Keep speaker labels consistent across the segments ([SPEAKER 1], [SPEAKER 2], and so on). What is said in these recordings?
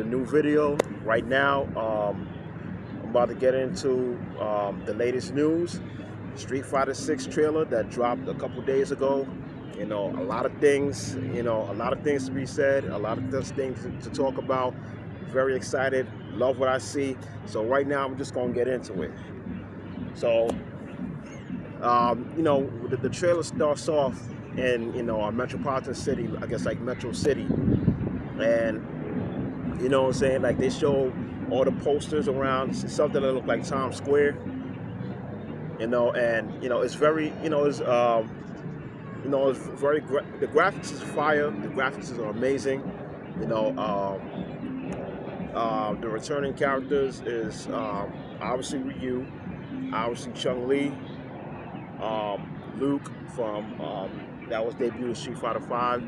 [SPEAKER 1] a new video right now. I'm about to get into the latest news. Street Fighter 6 trailer that dropped a couple days ago. A lot of things, a lot of things to be said, a lot of things to talk about. Very excited, love what I see. So right now I'm just gonna get into it. So, the trailer starts off in, a metropolitan city, I guess like Metro City. And you know what I'm saying? Like they show all the posters around something that look like Times Square. It's very, it's very. The graphics is fire. The graphics are amazing. You know, the returning characters is obviously Ryu, obviously Chung Li, Luke from that was debuted in Street Fighter 5.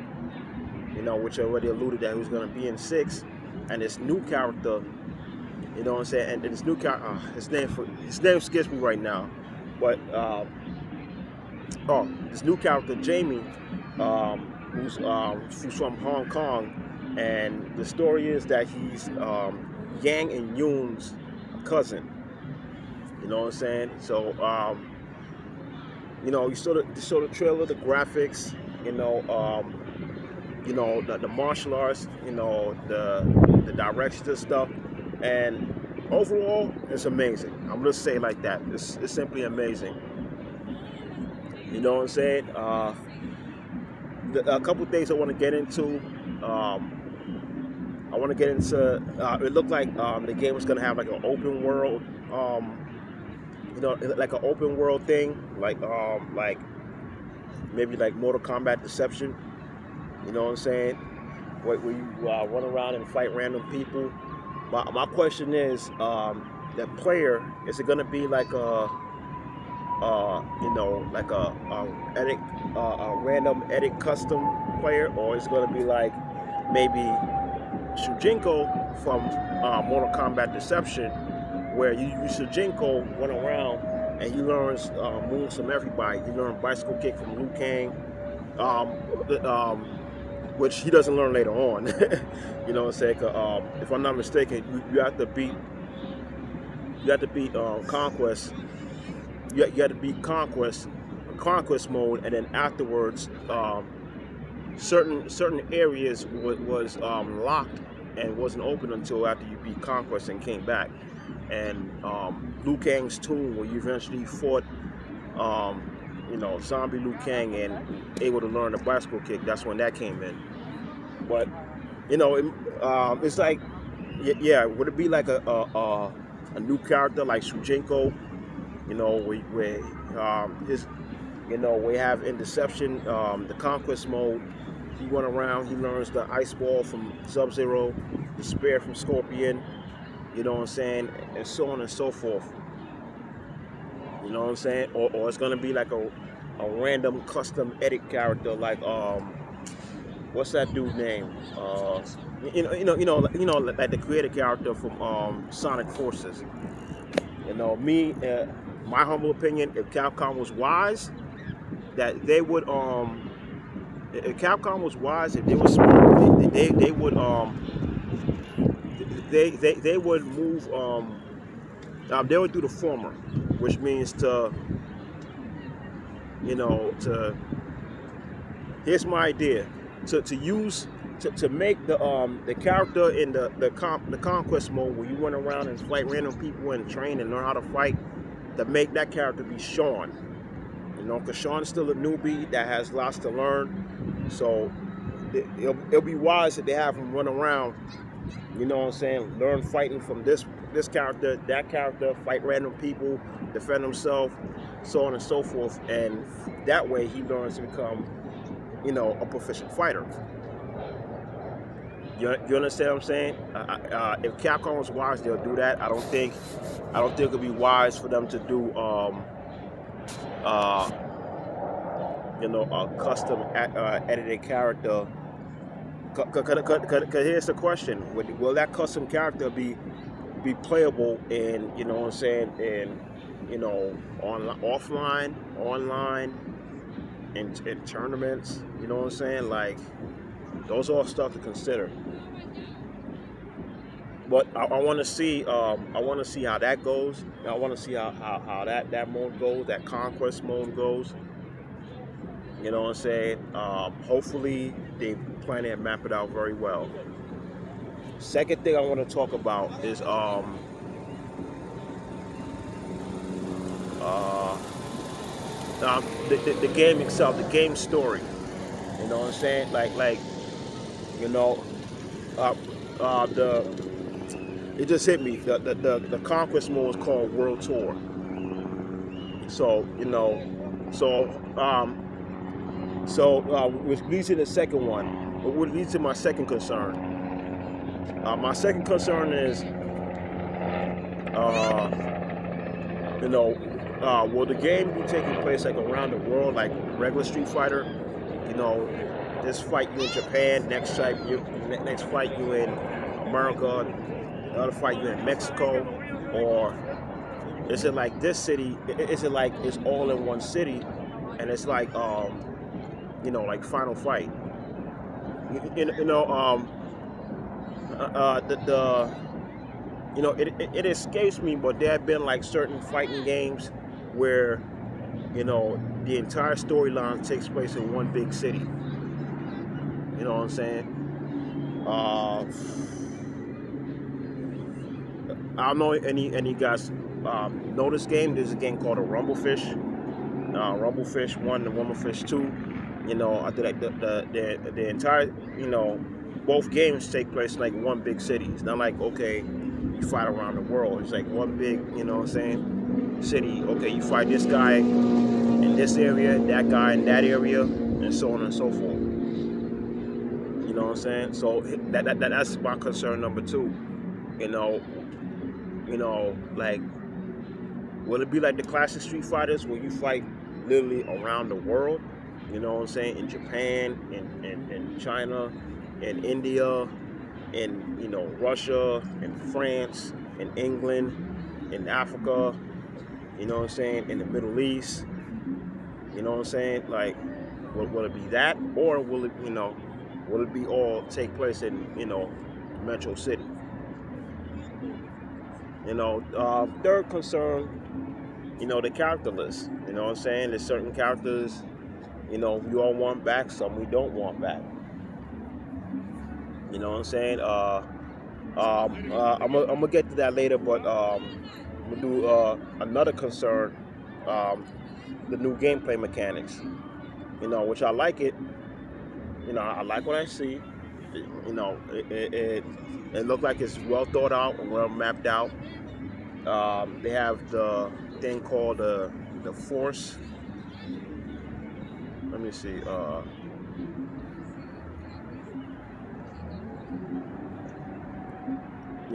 [SPEAKER 1] Which I already alluded that he was going to be in 6, and this new character. You know what I'm saying? And this new character, his name skips me right now, but this new character Jamie, who's from Hong Kong, and the story is that he's Yang and Yoon's cousin. You know what I'm saying? So you saw the trailer, the graphics, the martial arts, the directions and stuff. And overall, it's amazing. I'm gonna say it like that. It's simply amazing. You know what I'm saying? A couple things I want to get into. I want to get into. It looked like the game was gonna have like an open world. Like an open world thing, like maybe like Mortal Kombat Deception. You know what I'm saying? Where you run around and fight random people. My question is, the player, is it gonna be like a random edit custom player, or is it gonna be like maybe Shujinko from Mortal Kombat Deception, where you use Shujinko, run around, and he learns moves from everybody. You learn bicycle kick from Liu Kang, which he doesn't learn later on. You know what I'm saying? If I'm not mistaken, you have to beat Conquest. You have to beat Conquest mode, and then afterwards, certain areas was locked and wasn't open until after you beat Conquest and came back. And Liu Kang's tomb, where you eventually fought zombie Liu Kang and able to learn the bicycle kick. That's when that came in. But it's like, yeah, would it be like a new character like Shujinko? We have in Deception the Conquest mode. He went around. He learns the Ice Ball from Sub-Zero, the Spear from Scorpion. You know what I'm saying, and so on and so forth. You know what I'm saying? Or it's gonna be like a random custom edit character like what's that dude's name? Like the creative character from Sonic Forces. My humble opinion, if Capcom was wise, that they would if Capcom was wise, if they were smart, they would they would move they would do the former, which means to here's my idea, to make the character in the conquest mode, where you run around and fight random people and train and learn how to fight, to make that character be Sean. Because Sean is still a newbie that has lots to learn. So it'll be wise if they have him run around, you know what I'm saying, learn fighting from this character, that character, fight random people, defend himself, so on and so forth. And that way he learns to become, a proficient fighter. You understand what I'm saying? If Capcom was wise, they'll do that. I don't think it'll be wise for them to do a custom edited character. Cause here's the question: will that custom character be playable in, what I'm saying, in offline, online, in tournaments? You know what I'm saying? Like, those are all stuff to consider. But I want to see I want to see how that goes. I want to see how that mode goes, that conquest mode goes. You know what I'm saying? Hopefully they plan to map it out very well. Second thing I want to talk about is uh, the game itself, the game story. You know what I'm saying? Like you know, uh, the it just hit me. The conquest mode is called World Tour. So you know, so which leads to the second one. What leads to my second concern? My second concern is, you know, will the game be taking place like around the world, like regular Street Fighter? You know, this fight you in Japan, next fight you in America, another fight you in Mexico, or is it like this city? Is it like it's all in one city, and it's like you know, like Final Fight? You know, the you know, it escapes me, but there have been like certain fighting games where, you know, the entire storyline takes place in one big city. You know what I'm saying? I don't know any guys know this game. There's a game called a Rumblefish. Rumblefish 1 and Rumblefish 2. You know, I think like the entire, you know, both games take place in like one big city. It's not like, okay, you fight around the world. It's like one big, you know what I'm saying, city. Okay, you fight this guy in this area, that guy in that area, and so on and so forth. You know what I'm saying? So that's my concern number two. You know, like, will it be like the classic Street Fighters where you fight literally around the world? You know what I'm saying? In Japan, in China, in India, in, you know, Russia, in France, in England, in Africa, you know what I'm saying, in the Middle East, you know what I'm saying? Like, will it be that, or will it, you know, will it be all take place in, you know, Metro City? You know, third concern, you know, the character list. You know what I'm saying? There's certain characters, you know, we all want back, some we don't want back. You know what I'm saying? I'm gonna get to that later, but I'm gonna do another concern, um, the new gameplay mechanics. You know, which I like it. You know, I like what I see. You know, it looked like it's well thought out and well mapped out. They have the thing called the Force. Let me see.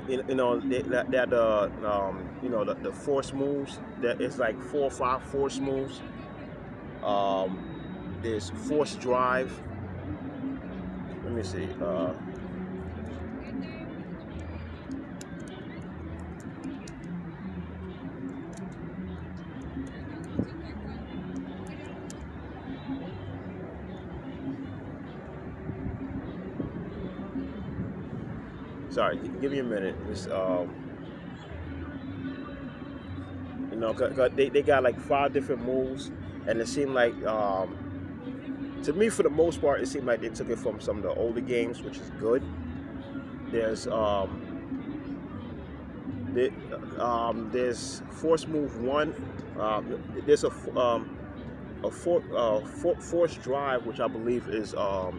[SPEAKER 1] You know you know the force moves, that it's like 4 or 5 force moves. um, there's force drive. Let me see. Sorry, give me a minute. It's, you know, 'cause they got like 5 different moves, and it seemed like, to me, for the most part, it seemed like they took it from some of the older games, which is good. There's the, there's force move one. There's force drive, which I believe is a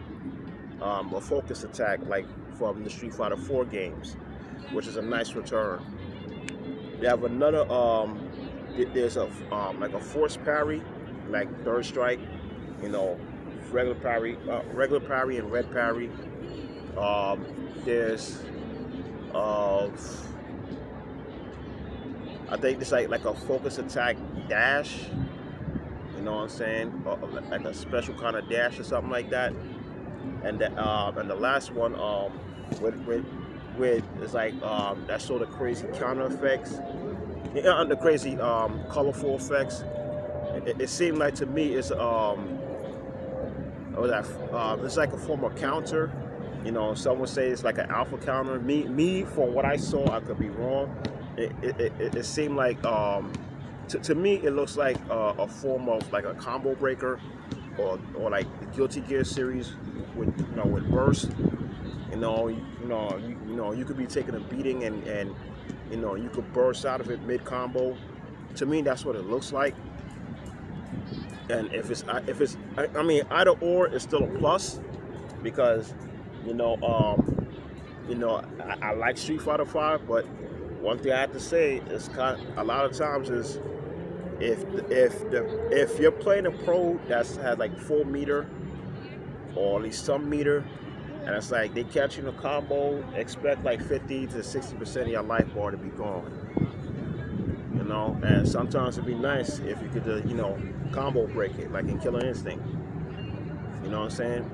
[SPEAKER 1] focus attack, like from the Street Fighter 4 games, which is a nice return. They have another. There's a like a force parry, like third strike. You know, regular parry, and red parry. There's uh, I think it's like a focus attack dash. You know what I'm saying? Like a special kind of dash or something like that. And the last one, with with with it's like, that sort of crazy counter effects, yeah, the crazy colorful effects. It seemed like to me it's what was that? It's like a form of counter. Some would say it's like an alpha counter. Me, from what I saw, I could be wrong. It seemed like, to me, it looks like a form of like a combo breaker, or like the Guilty Gear series with burst. You could be taking a beating, and you could burst out of it mid combo. To me, that's what it looks like. And I mean, either or is still a plus, because you know I like Street Fighter Five, but one thing I have to say is a lot of times is, if you're playing a pro that has like full meter, or at least some meter, and it's like they catch you in a combo, expect like 50 to 60% of your life bar to be gone. And sometimes it'd be nice if you could combo break it, like in Killer Instinct. You know what I'm saying?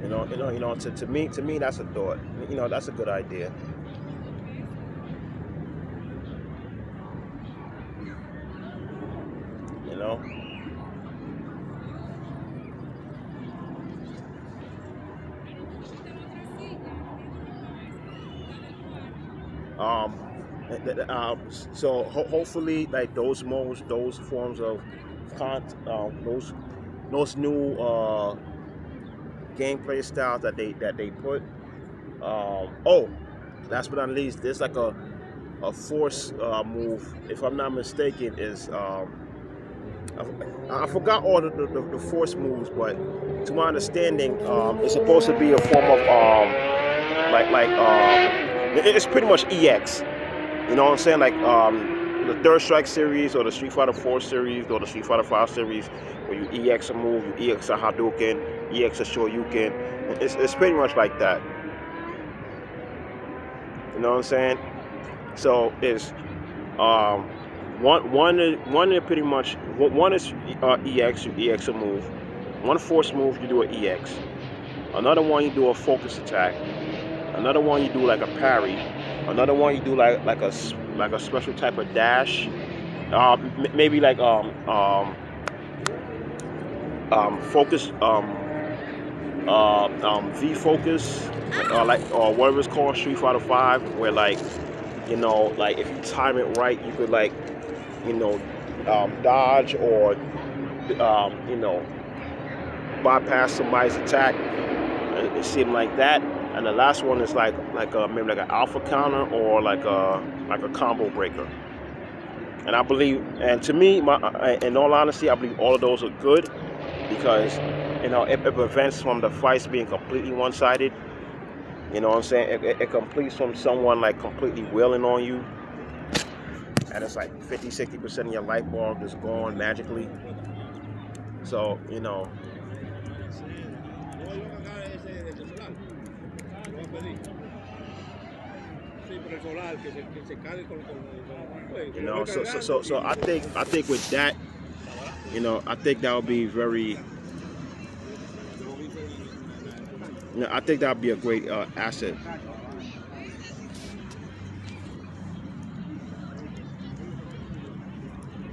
[SPEAKER 1] To me, that's a thought. That's a good idea. You know. Um, so hopefully, like those modes, those forms of those new gameplay styles that they put. Oh, last but not least, there's like a force move, if I'm not mistaken, is I forgot all the force moves, but to my understanding, it's supposed to be a form of it's pretty much EX. You know what I'm saying? Like the Third Strike series, or the Street Fighter 4 series, or the Street Fighter 5 series, where you EX a move, you EX a Hadouken, EX a Shoryuken. It's pretty much like that. You know what I'm saying? So it's um, one is pretty much one is EX, you EX a move. One force move, you do an EX. Another one, you do a focus attack. Another one, you do like a parry. Another one, you do like a special type of dash. Maybe like focus V focus, or whatever it's called, Street Fighter 5, where like if you time it right, you could you know dodge, or um, you know bypass somebody's attack. It seemed like that. And the last one is maybe like an alpha counter, or like a combo breaker. And I believe, and to me, in all honesty, I believe all of those are good, because it prevents from the fights being completely one-sided. You know what I'm saying? It completes from someone like completely wailing on you, and it's like 50-60% of your life bar just gone magically. So so I think with that, I think that would be very, I think that would be a great asset.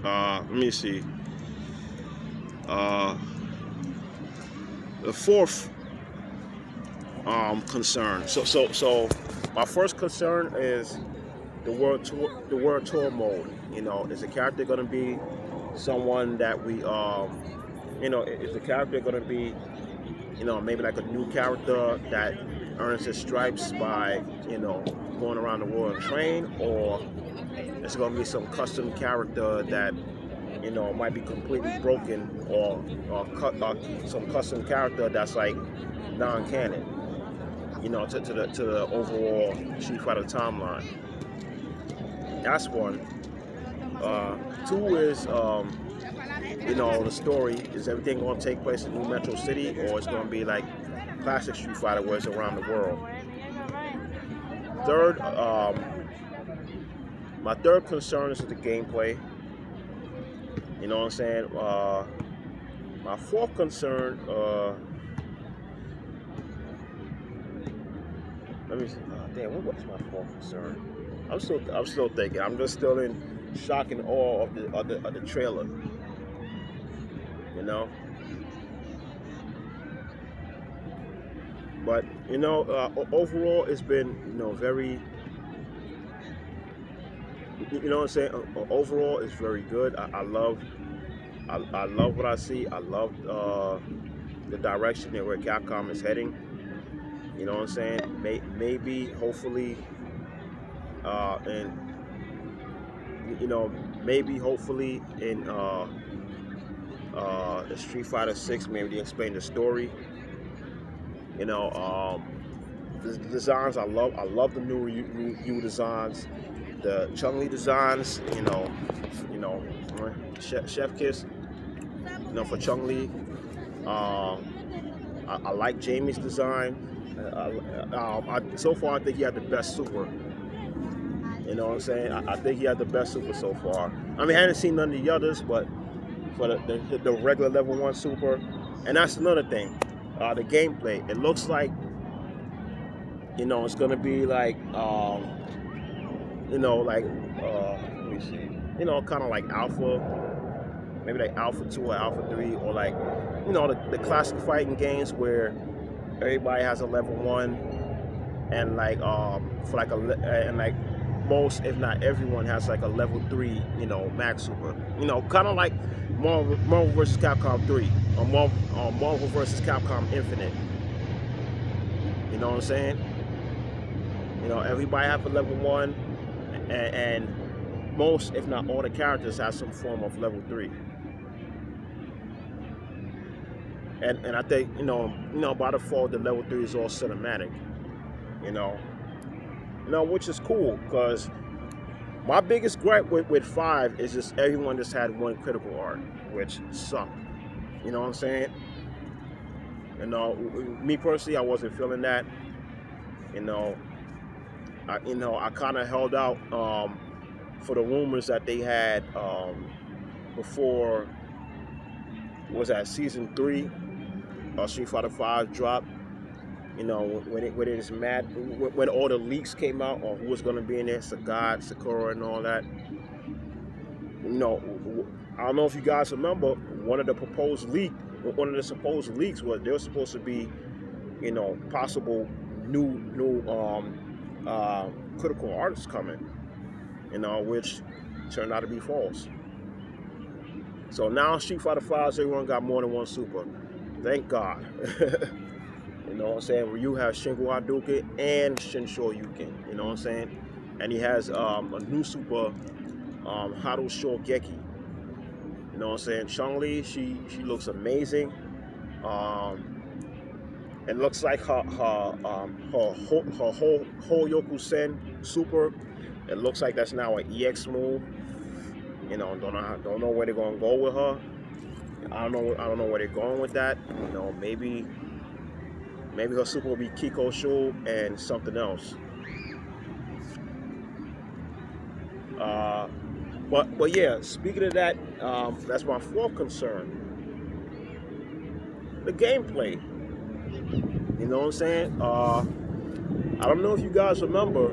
[SPEAKER 1] Let me see. Uh, the fourth concern. So my first concern is the world tour mode. Is the character going to be someone that is the character going to be, maybe like a new character that earns his stripes by, going around the world and train, or it's going to be some custom character that, might be completely broken, or some custom character that's like non-canon, to the overall Street Fighter timeline. That's one. Two is, the story. Is everything going to take place in New Metro City, or it's going to be like classic Street Fighter where it's around the world? Third, my third concern is the gameplay. You know what I'm saying? My fourth concern, let me see. Damn, what is my fourth concern? I'm still thinking. I'm just still in shock and awe of the trailer. You know. But overall, it's been very, what I'm saying. Overall, it's very good. I love what I see. I love the direction and where Capcom is heading. You know what I'm saying? Maybe, hopefully, and maybe, hopefully, in the Street Fighter 6, maybe they explain the story. You know, the designs I love. I love the new Ryu designs, the Chun-Li designs. You know, Chef Kiss. For Chun-Li. Uh, I like Jamie's design. So far, I think he had the best super. You know what I'm saying? I think he had the best super so far. I mean, I haven't seen none of the others, but for the regular level 1 super. And that's another thing. The gameplay. It looks like, it's going to be like, let me see. Kind of like Alpha, maybe like Alpha 2 or Alpha 3, or like, the classic fighting games where everybody has a level 1, and like, for like and like most, if not everyone, has like a level 3, max super. Kind of like Marvel vs. Capcom 3, or Marvel vs. Capcom Infinite. You know what I'm saying? Everybody have a level 1, and most, if not all, the characters have some form of level 3. And I think, by default, the level 3 is all cinematic. Which is cool, because my biggest gripe with 5 is just everyone just had one critical art, which sucked. You know what I'm saying? Me personally, I wasn't feeling that. I kind of held out for the rumors that they had before, was that season 3 of Street Fighter 5 dropped. When it is mad, when all the leaks came out on who was going to be in there, Sagat, Sakura, and all that. I don't know if you guys remember, one of the supposed leaks was there was supposed to be, possible new critical artists coming, which turned out to be false. So now Street Fighter 5, everyone got more than one super. Thank God. You know what I'm saying? Ryu has Shingo Hadouken and Shinsho Yuken. You know what I'm saying? And he has a new super, Haru Shogeki. You know what I'm saying? Chun-Li, she looks amazing. It looks like her Hoyoku Sen super. It looks like that's now an EX move. Don't know where they're gonna go with her. I don't know where they're going with that. Maybe her super will be Kiko Shu and something else. But yeah, speaking of that, that's my fourth concern. The gameplay. You know what I'm saying? I don't know if you guys remember.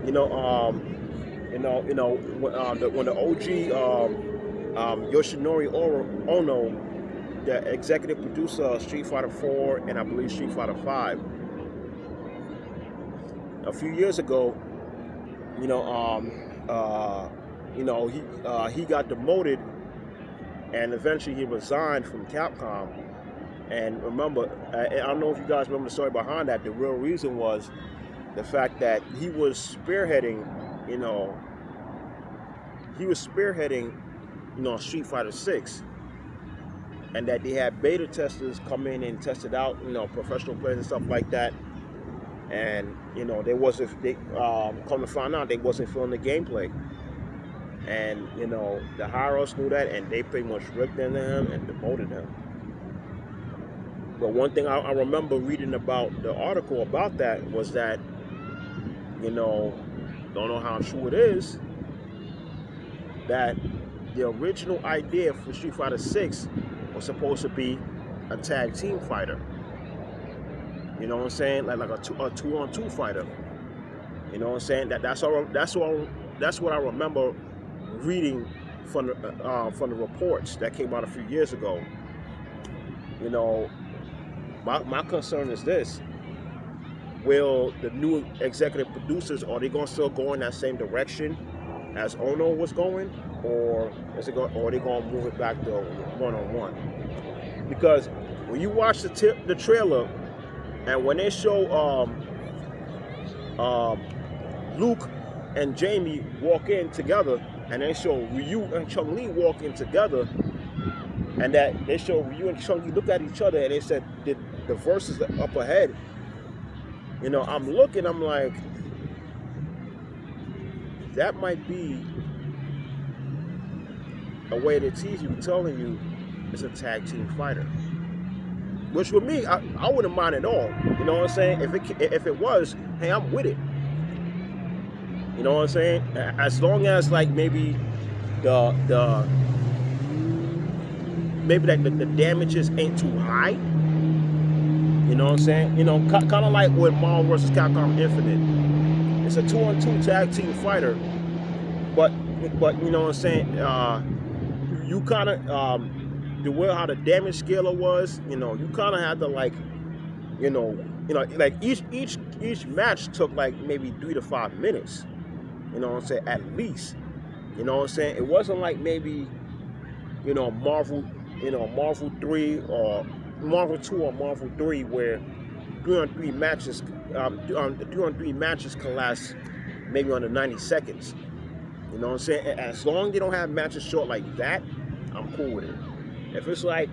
[SPEAKER 1] When the OG Yoshinori Ono, the executive producer of Street Fighter 4 and I believe Street Fighter 5, a few years ago, he got demoted, and eventually he resigned from Capcom. And remember, I don't know if you guys remember the story behind that. The real reason was the fact that he was spearheading, Street Fighter 6, and that they had beta testers come in and test it out, professional players and stuff like that. And they come to find out they wasn't feeling the gameplay. And the higher-ups knew that, and they pretty much ripped into him and demoted him. But one thing I remember reading about the article about that was that, don't know how true it is, that the original idea for Street Fighter 6 was supposed to be a tag team fighter. You know what I'm saying? Like a 2-on-2 fighter. You know what I'm saying? That's what I remember reading from the reports that came out a few years ago. My concern is this: will the new executive producers, are they gonna still go in that same direction as Ono was going, or or are they gonna move it back to one on one? Because when you watch the trailer, and when they show um, Luke and Jamie walk in together, and they show Ryu and Chun Li walk in together, and that they show Ryu and Chun Li look at each other, and they said the verses up ahead. I'm looking, I'm like, that might be a way to tease you, telling you it's a tag team fighter. Which with me, I wouldn't mind at all. You know what I'm saying? If it was, hey, I'm with it. You know what I'm saying? As long as like maybe the maybe like the damages ain't too high. You know what I'm saying? Kind of like with Marvel vs. Capcom Infinite. It's a 2-on-2 tag team fighter, but you know what I'm saying? You kind of the way how the damage scaler was. You kind of had to like, like each match took like maybe 3 to 5 minutes. You know what I'm saying? At least. You know what I'm saying? It wasn't like maybe, Marvel 3 or Marvel 2 or Marvel 3 where 3-on-3 matches, 3-on-3 matches can last maybe under 90 seconds. You know what I'm saying? As long as they don't have matches short like that, I'm cool with it. If it's like,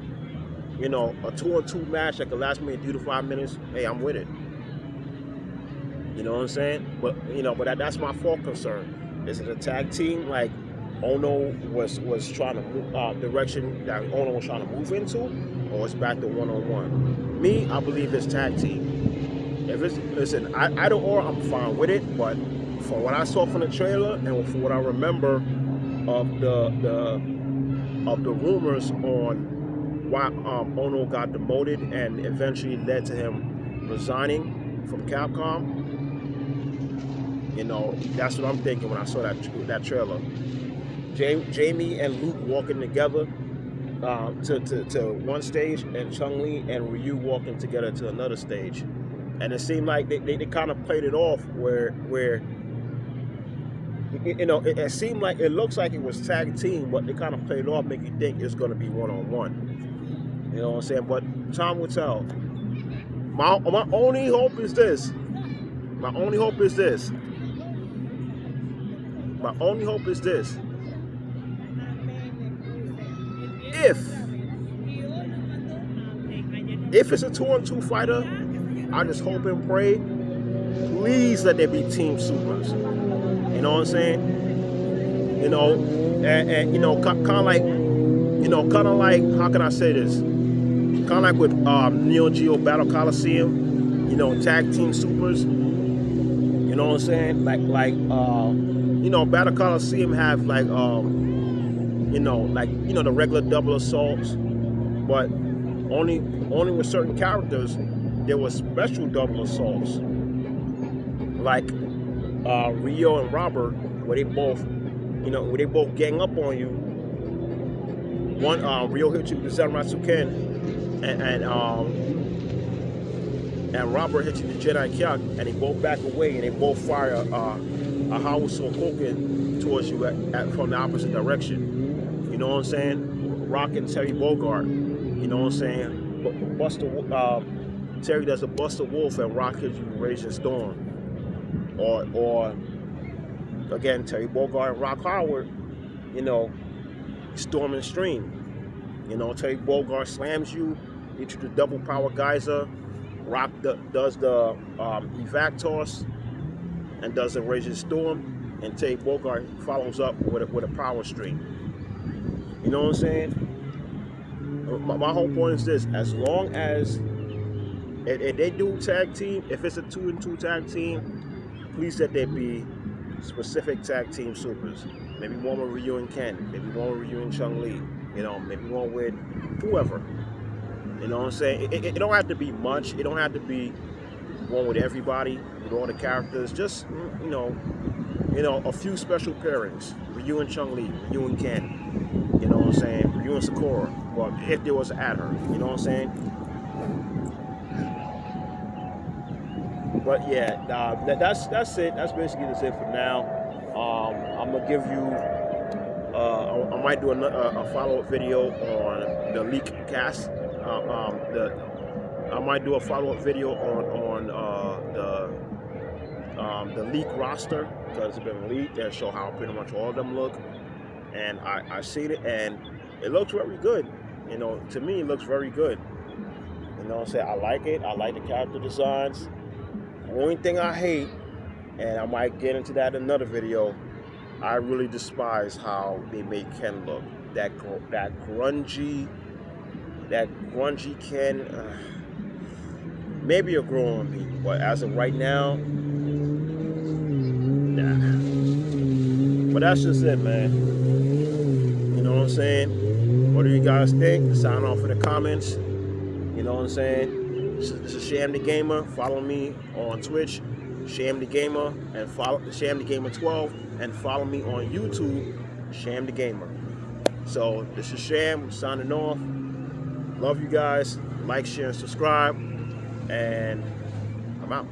[SPEAKER 1] a 2-on-2 match that can last maybe 3 to 5 minutes, hey, I'm with it. You know what I'm saying? But that's my fault concern. Is it a tag team like Ono was trying to move, direction that Ono was trying to move into, or it's back to one-on-one? Me, I believe it's tag team. If it's either or, I'm fine with it. But for what I saw from the trailer and for what I remember of the rumors on why Ono got demoted and eventually led to him resigning from Capcom, that's what I'm thinking when I saw that trailer. Jamie and Luke walking together to one stage, and Chun Li and Ryu walking together to another stage, and it seemed like they kind of played it off where it seemed like it looks like it was tag team, but they kind of played it off, make you think it's going to be one-on-one. You know what I'm saying? But time will tell. My only hope is this. My only hope is this. If it's a 2-on-2 fighter, I just hope and pray, please let there be team supers. You know what I'm saying? And kind of like, how can I say this? Kind of like with Neo Geo Battle Coliseum, tag team supers. You know what I'm saying? Like Battle Coliseum have like the regular double assaults, but only with certain characters there was special double assaults, like Rio and Robert, where they both gang up on you. One Rio hit you with the Zenratsu Ken, and Robert hit you with the Jedi Kyak, and they both back away and they both fire a Howitzer Koken towards you from the opposite direction. You know what I'm saying? Rock and Terry Bogard. You know what I'm saying? Terry does a Buster Wolf and Rock hits you with Raging Storm. Or again, Terry Bogard and Rock Howard, Storm and Stream. Terry Bogard slams you, hits you the double power geyser. Rock does the evac toss and does a Raging Storm, and Terry Bogard follows up with a power stream. You know what I'm saying? My whole point is this: as long as if they do tag team, if it's a 2-on-2 tag team, please let there be specific tag team supers. Maybe one with Ryu and Ken, maybe one with Ryu and Chun Li, maybe one with whoever. You know what I'm saying? It don't have to be much. It don't have to be one with everybody, with all the characters. Just a few special pairings. Ryu and Chun Li, Ryu and Ken. You know what I'm saying? Ryu and Sakura. Well, if there was an at her, you know what I'm saying? But yeah, that's it. That's basically that's it for now. I'm gonna give you. I might do a follow up video on the leak cast. The I might do a follow up video on the leak roster because it's been leaked and show how pretty much all of them look. And I seen it and it looks very good. You know, to me, it looks very good. You know what I'm saying? I like it. I like the character designs. The only thing I hate, and I might get into that in another video, I really despise how they made Ken look. That grungy, that grungy Ken. Maybe you're growing on me, but as of right now, nah. But that's just it, man. You know what I'm saying? What do you guys think? Sign off in the comments. You know what I'm saying? This is Sham the Gamer. Follow me on Twitch, Sham the Gamer, and follow Sham the Gamer 12, and follow me on YouTube, Sham the Gamer. So this is Sham signing off. Love you guys. Like, share, and subscribe. And I'm out.